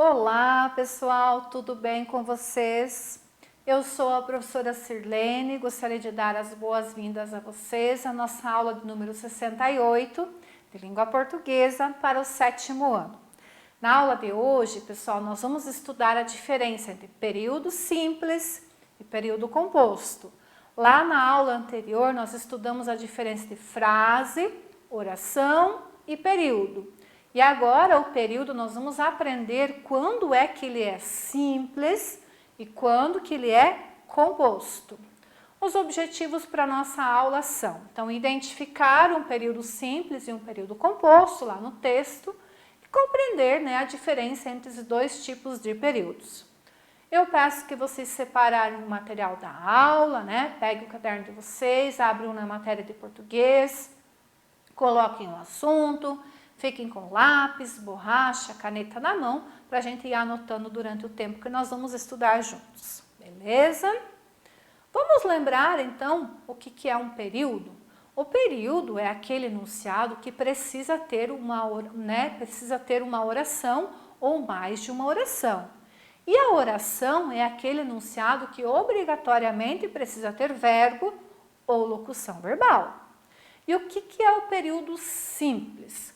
Olá pessoal, tudo bem com vocês? Eu sou a professora Sirlene, gostaria de dar as boas-vindas a vocês à nossa aula de número 68 de língua portuguesa para o 7º ano. Na aula de hoje, pessoal, nós vamos estudar a diferença entre período simples e período composto. Lá na aula anterior, nós estudamos a diferença de frase, oração e período. E agora, o período, nós vamos aprender quando é que ele é simples e quando que ele é composto. Os objetivos para a nossa aula são, então, identificar um período simples e um período composto lá no texto e compreender, a diferença entre os dois tipos de períodos. Eu peço que vocês separem o material da aula, Peguem o caderno de vocês, abram na matéria de português, coloquem o assunto, fiquem com lápis, borracha, caneta na mão, para a gente ir anotando durante o tempo que nós vamos estudar juntos, beleza? Vamos lembrar, então, o que é um período? O período é aquele enunciado que precisa ter uma oração ou mais de uma oração. E a oração é aquele enunciado que obrigatoriamente precisa ter verbo ou locução verbal. E o que é o período simples?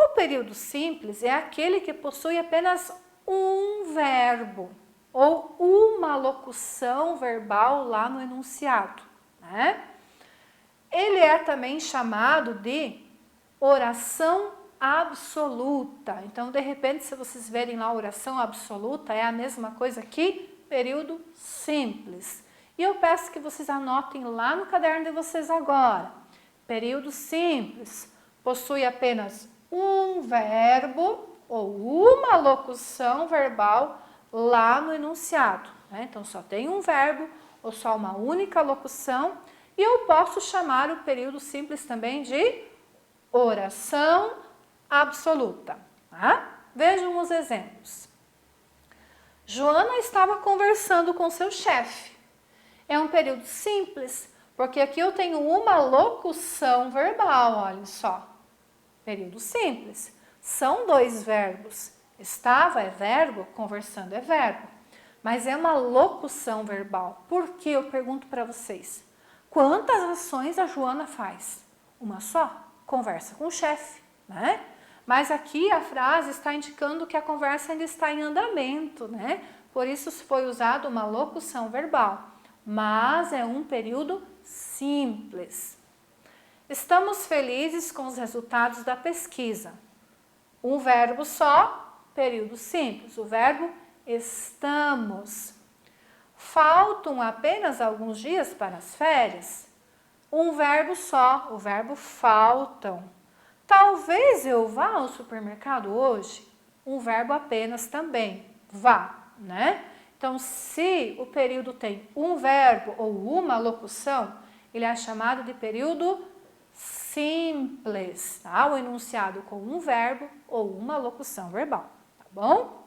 O período simples é aquele que possui apenas um verbo ou uma locução verbal lá no enunciado, Ele é também chamado de oração absoluta. Então, de repente, se vocês verem lá oração absoluta, é a mesma coisa que período simples. E eu peço que vocês anotem lá no caderno de vocês agora. Período simples possui apenas um verbo ou uma locução verbal lá no enunciado. Então, só tem um verbo ou só uma única locução. E eu posso chamar o período simples também de oração absoluta. Vejam os exemplos. Joana estava conversando com seu chefe. É um período simples, porque aqui eu tenho uma locução verbal, olha só. Período simples. São dois verbos. Estava é verbo, conversando é verbo. Mas é uma locução verbal. Por que eu pergunto para vocês? Quantas ações a Joana faz? Uma só? Conversa com o chefe, Mas aqui a frase está indicando que a conversa ainda está em andamento, Por isso foi usada uma locução verbal. Mas é um período simples. Estamos felizes com os resultados da pesquisa. Um verbo só, período simples. O verbo estamos. Faltam apenas alguns dias para as férias. Um verbo só, o verbo faltam. Talvez eu vá ao supermercado hoje. Um verbo apenas também, vá, Então, se o período tem um verbo ou uma locução, ele é chamado de período simples, O enunciado com um verbo ou uma locução verbal, tá bom?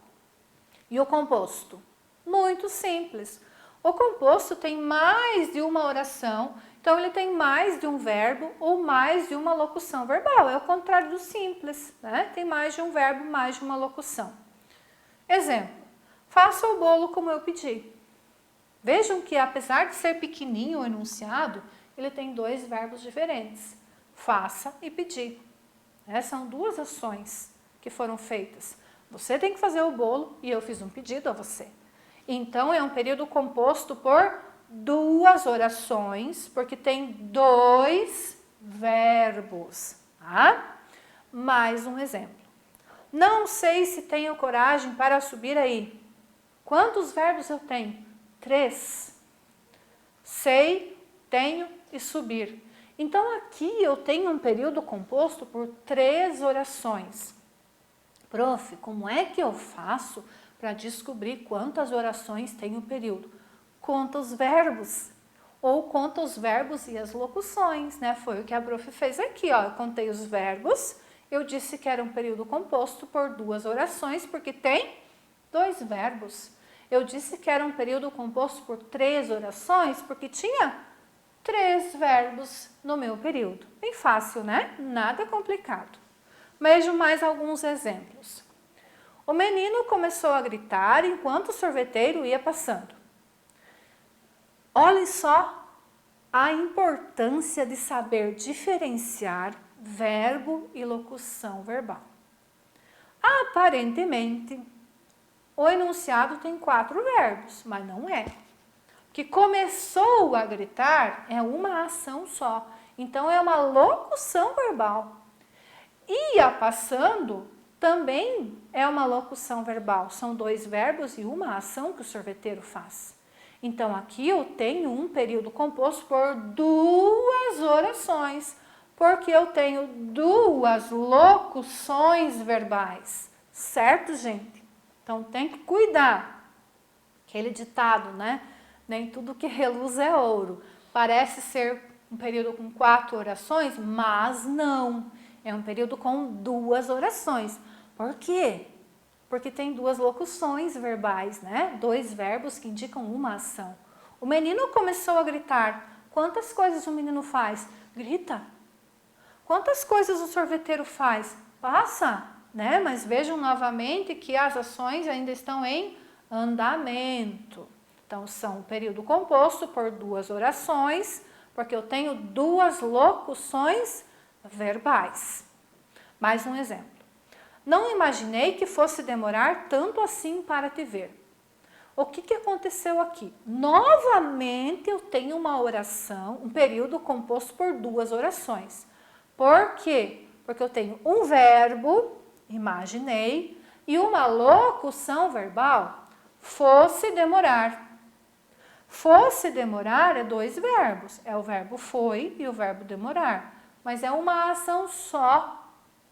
E o composto? Muito simples. O composto tem mais de uma oração, então ele tem mais de um verbo ou mais de uma locução verbal. É o contrário do simples, Tem mais de um verbo, mais de uma locução. Exemplo, faça o bolo como eu pedi. Vejam que apesar de ser pequenininho o enunciado, ele tem dois verbos diferentes. Faça e pedir. São duas ações que foram feitas. Você tem que fazer o bolo e eu fiz um pedido a você. Então, é um período composto por duas orações, porque tem dois verbos. Mais um exemplo. Não sei se tenho coragem para subir aí. Quantos verbos eu tenho? 3. Sei, tenho e subir. Então, aqui eu tenho um período composto por 3 orações. Prof, como é que eu faço para descobrir quantas orações tem o período? Conta os verbos. Ou conta os verbos e as locuções, Foi o que a prof fez aqui, Eu contei os verbos, eu disse que era um período composto por 2 orações, porque tem 2 verbos. Eu disse que era um período composto por 3 orações, porque tinha 3 verbos no meu período. Bem fácil, Nada complicado. Vejo mais alguns exemplos. O menino começou a gritar enquanto o sorveteiro ia passando. Olhem só a importância de saber diferenciar verbo e locução verbal. Aparentemente, o enunciado tem 4 verbos, mas não é. Que começou a gritar é uma ação só. Então, é uma locução verbal. Ia passando também é uma locução verbal. São 2 verbos e uma ação que o sorveteiro faz. Então, aqui eu tenho um período composto por 2 orações, porque eu tenho 2 locuções verbais. Certo, gente? Então, tem que cuidar. Aquele ditado, né? Nem tudo que reluz é ouro. Parece ser um período com 4 orações, mas não. É um período com 2 orações. Por quê? Porque tem 2 locuções verbais, né? 2 verbos que indicam uma ação. O menino começou a gritar. Quantas coisas o menino faz? Grita. Quantas coisas o sorveteiro faz? Passa, né? Mas vejam novamente que as ações ainda estão em andamento. Então, são um período composto por 2 orações, porque eu tenho 2 locuções verbais. Mais um exemplo. Não imaginei que fosse demorar tanto assim para te ver. O que aconteceu aqui? Novamente eu tenho uma oração, um período composto por 2 orações. Por quê? Porque eu tenho um verbo, imaginei, e uma locução verbal, fosse demorar. Fosse demorar é 2 verbos. É o verbo foi e o verbo demorar. Mas é uma ação só.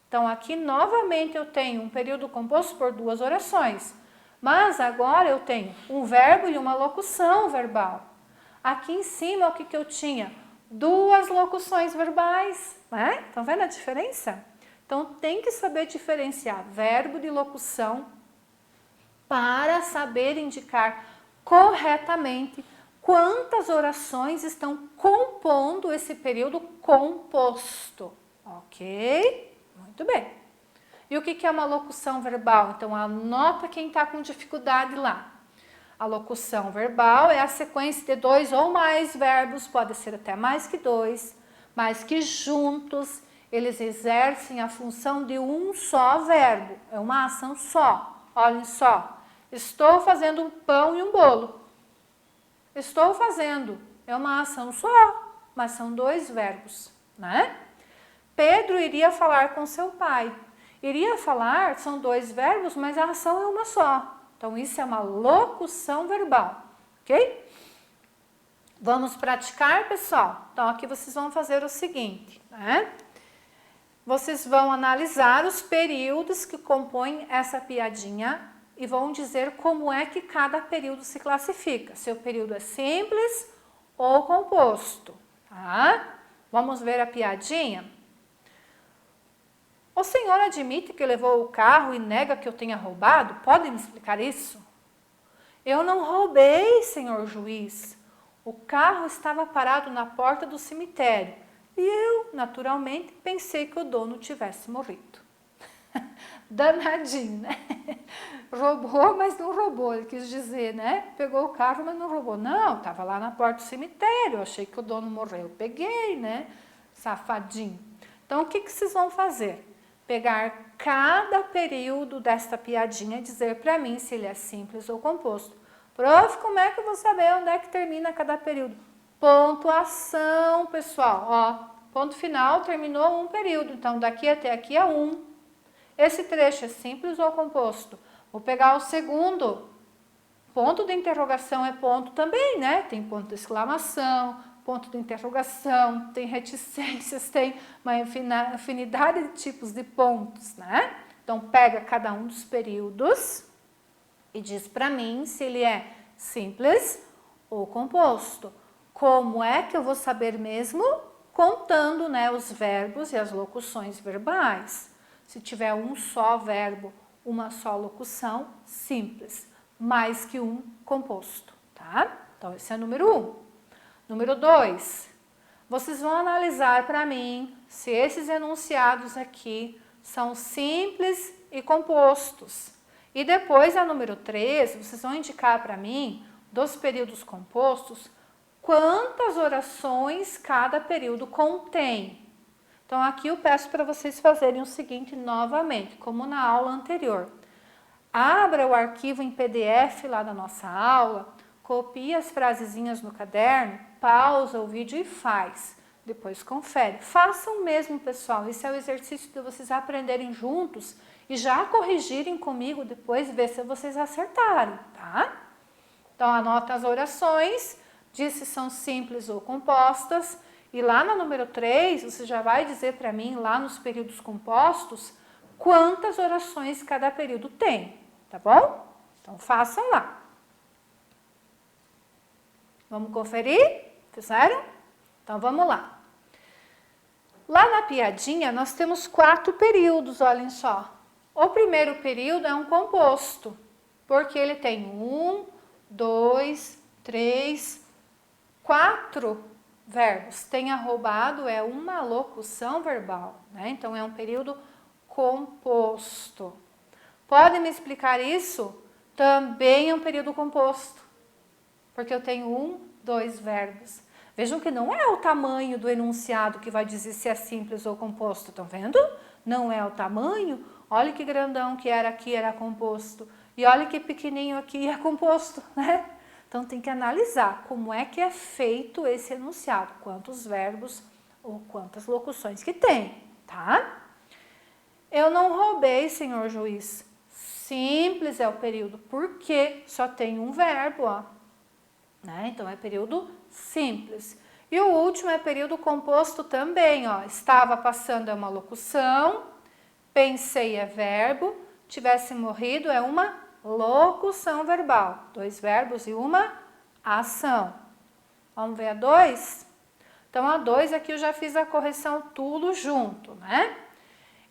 Então, aqui novamente eu tenho um período composto por 2 orações. Mas agora eu tenho um verbo e uma locução verbal. Aqui em cima, o que eu tinha? 2 locuções verbais. Né? Estão vendo a diferença? Então, tem que saber diferenciar verbo de locução para saber indicar corretamente quantas orações estão compondo esse período composto. Ok? Muito bem. E o que é uma locução verbal? Então, anota quem está com dificuldade lá. A locução verbal é a sequência de 2 ou mais verbos, pode ser até mais que 2, mas que juntos eles exercem a função de um só verbo. É uma ação só. Olhem só. Estou fazendo um pão e um bolo. Estou fazendo. É uma ação só, mas são 2 verbos, né? Pedro iria falar com seu pai. Iria falar, são 2 verbos, mas a ação é uma só. Então, isso é uma locução verbal, ok? Vamos praticar, pessoal? Então, aqui vocês vão fazer o seguinte, né? Vocês vão analisar os períodos que compõem essa piadinha e vão dizer como é que cada período se classifica. Se o período é simples ou composto, tá? Vamos ver a piadinha? O senhor admite que levou o carro e nega que eu tenha roubado? Pode me explicar isso? Eu não roubei, senhor juiz. O carro estava parado na porta do cemitério e eu, naturalmente, pensei que o dono tivesse morrido. Danadinho, né? Roubou, mas não roubou, ele quis dizer, né? Pegou o carro, mas não roubou. Não, estava lá na porta do cemitério, eu achei que o dono morreu. Peguei, né? Safadinho. Então, o que vocês vão fazer? Pegar cada período desta piadinha e dizer para mim se ele é simples ou composto. Prof, como é que eu vou saber onde é que termina cada período? Pontuação, pessoal. Ó, ponto final, terminou um período. Então, daqui até aqui é 1. Esse trecho é simples ou composto? Vou pegar o segundo. Ponto de interrogação é ponto também, né? Tem ponto de exclamação, ponto de interrogação, tem reticências, tem uma infinidade de tipos de pontos, né? Então, pega cada um dos períodos e diz para mim se ele é simples ou composto. Como é que eu vou saber mesmo? Contando, né, os verbos e as locuções verbais. Se tiver um só verbo, uma só locução, simples. Mais que um composto, tá? Então, esse é o número 1. Número 2, vocês vão analisar para mim se esses enunciados aqui são simples e compostos. E depois, a número 3, vocês vão indicar para mim, dos períodos compostos, quantas orações cada período contém. Então, aqui eu peço para vocês fazerem o seguinte novamente, como na aula anterior. Abra o arquivo em PDF lá da nossa aula, copie as frasezinhas no caderno, pausa o vídeo e faz. Depois confere. Façam mesmo, pessoal. Esse é o exercício de vocês aprenderem juntos e já corrigirem comigo depois, ver se vocês acertaram, tá? Então, anota as orações, diz se são simples ou compostas. E lá na número 3, você já vai dizer para mim, lá nos períodos compostos, quantas orações cada período tem, tá bom? Então, façam lá. Vamos conferir? Fizeram? Então, vamos lá. Lá na piadinha, nós temos 4 períodos, olhem só. O primeiro período é um composto, porque ele tem 1, 2, 3, 4 verbos. Tenha roubado é uma locução verbal, né? Então, é um período composto. Pode me explicar isso? Também é um período composto, porque eu tenho 1, 2 verbos. Vejam que não é o tamanho do enunciado que vai dizer se é simples ou composto, estão vendo? Não é o tamanho. Olha que grandão que era aqui, era composto. E olha que pequenininho aqui é composto, né? Então, tem que analisar como é que é feito esse enunciado, quantos verbos ou quantas locuções que tem, tá? Eu não roubei, senhor juiz. Simples é o período, porque só tem um verbo, ó. Né? Então, é período simples. E o último é período composto também, ó. Estava passando é uma locução, pensei é verbo, tivesse morrido é uma locução verbal. 2 verbos e uma ação. Vamos ver a 2? Então, a 2 aqui eu já fiz a correção tudo junto, né?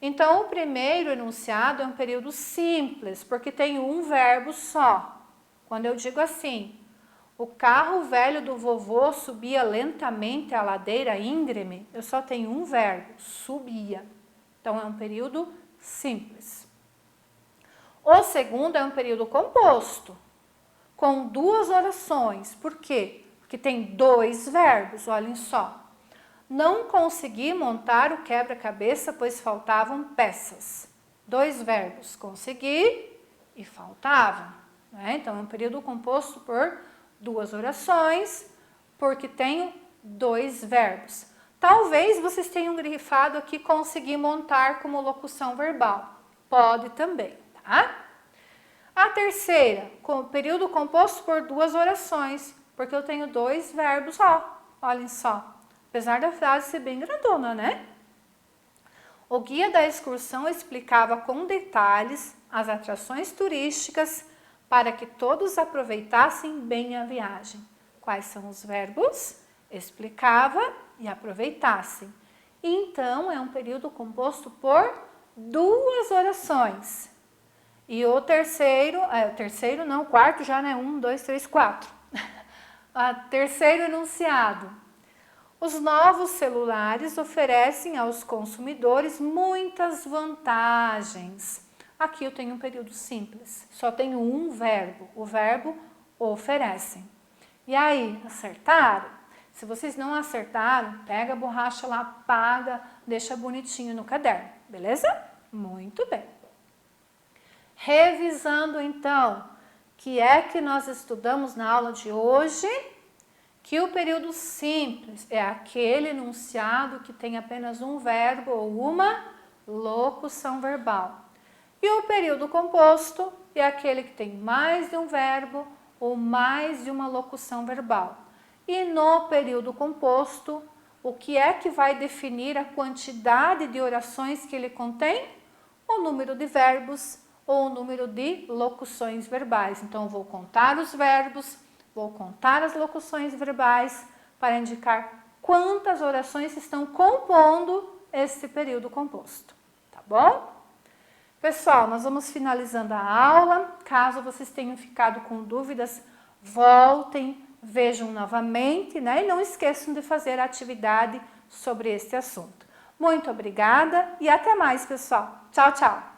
Então, o primeiro enunciado é um período simples, porque tem um verbo só. Quando eu digo assim, o carro velho do vovô subia lentamente a ladeira íngreme, eu só tenho um verbo, subia. Então, é um período simples. O segundo é um período composto, com 2 orações. Por quê? Porque tem 2 verbos, olhem só. Não consegui montar o quebra-cabeça, pois faltavam peças. 2 verbos, consegui e faltavam. Né? Então, é um período composto por 2 orações, porque tenho 2 verbos. Talvez vocês tenham grifado aqui conseguir montar como locução verbal. Pode também, tá? A terceira, período composto por 2 orações, porque eu tenho 2 verbos só. Olhem só. Apesar da frase ser bem grandona, né? O guia da excursão explicava com detalhes as atrações turísticas para que todos aproveitassem bem a viagem. Quais são os verbos? Explicava e aproveitassem. Então, é um período composto por 2 orações. E o quarto já, né? 1, 2, 3, 4. O terceiro enunciado. Os novos celulares oferecem aos consumidores muitas vantagens. Aqui eu tenho um período simples, só tenho um verbo, o verbo oferecem. E aí, acertaram? Se vocês não acertaram, pega a borracha lá, apaga, deixa bonitinho no caderno, beleza? Muito bem. Revisando então, que é que nós estudamos na aula de hoje? Que o período simples é aquele enunciado que tem apenas um verbo ou uma locução verbal. E o período composto é aquele que tem mais de um verbo ou mais de uma locução verbal. E no período composto, o que é que vai definir a quantidade de orações que ele contém? O número de verbos ou o número de locuções verbais. Então, eu vou contar os verbos, vou contar as locuções verbais para indicar quantas orações estão compondo esse período composto, tá bom? Pessoal, nós vamos finalizando a aula. Caso vocês tenham ficado com dúvidas, voltem, vejam novamente, né? E não esqueçam de fazer a atividade sobre este assunto. Muito obrigada e até mais, pessoal. Tchau, tchau!